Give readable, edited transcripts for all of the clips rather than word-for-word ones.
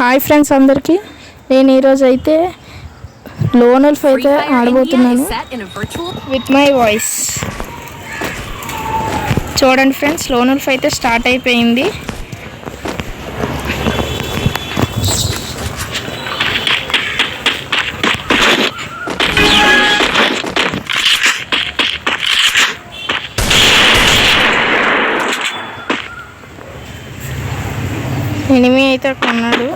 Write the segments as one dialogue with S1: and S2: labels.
S1: Hi friends అందరికీ నేను ఈరోజు అయితే లోన్ ఉల్ఫ్ అయితే ఆడబోతున్నాను విత్ మై వాయిస్. చూడండి ఫ్రెండ్స్, లోన్ ఉల్ఫ్ అయితే స్టార్ట్ అయిపోయింది. ఎనిమి అయితే అక్కడ ఉన్నాడు.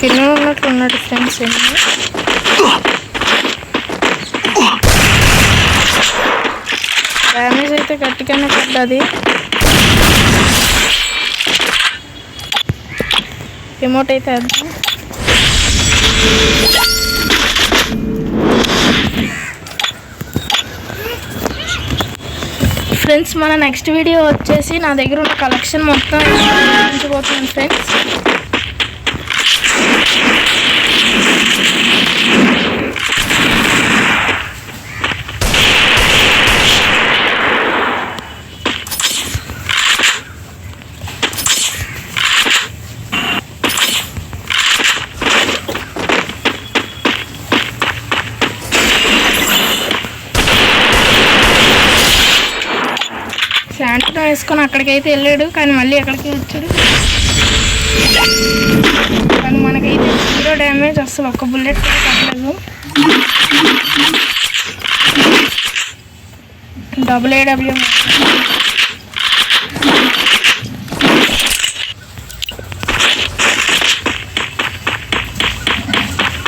S1: కింద ఉన్నట్టు ఉన్నాడు ఫ్రెండ్స్. డ్యామేజ్ అయితే గట్టిగానే పడ్డది. రిమోట్ అయితే వేద్దాం. ఫ్రెండ్స్, మన నెక్స్ట్ వీడియో వచ్చేసి నా దగ్గర ఉన్న కలెక్షన్ మొత్తం చూపించబోతున్నాను ఫ్రెండ్స్. శాంటో వేసుకొని అక్కడికైతే వెళ్ళాడు, కానీ మళ్ళీ ఎక్కడికి వచ్చాడు. కానీ మనకైతే 0 డ్యామేజ్, అసలు ఒక్క బుల్లెట్ కూడా పడలేదు. AAW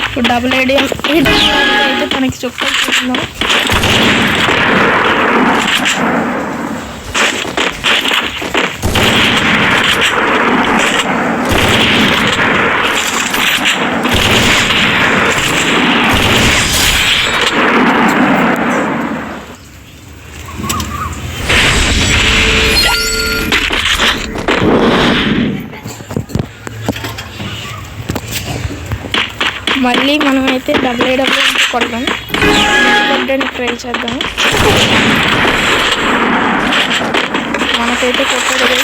S1: ఇప్పుడు AAD అయితే తనకి చెప్పుకుంటున్నాం. మళ్ళీ మనమైతే AAW కొడదాం, కొట్టడానికి ట్రై చేద్దాం. మనకైతే కొట్టదు.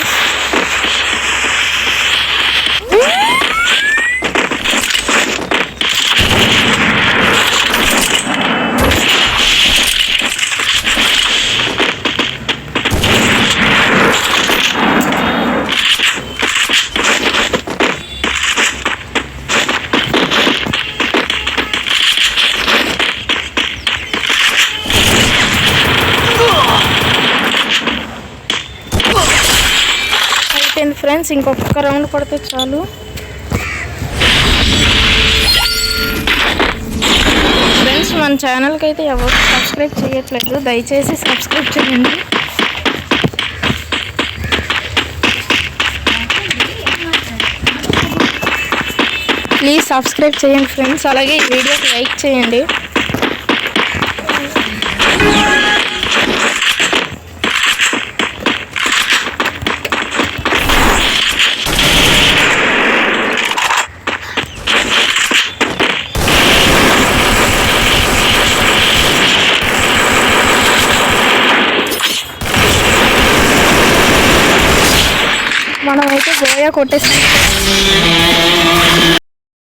S1: ఫ్రెండ్స్, ఇంకొక రౌండ్ కొడితే చాలు. ఫ్రెండ్స్, మన ఛానల్కి అయితే ఎవరు సబ్స్క్రైబ్ చేయట్లేదు, దయచేసి సబ్స్క్రైబ్ చేయండి. ప్లీజ్ సబ్స్క్రైబ్ చేయండి ఫ్రెండ్స్, అలాగే ఈ వీడియోకి లైక్ చేయండి. మనమైతే గోయా కొట్టేసి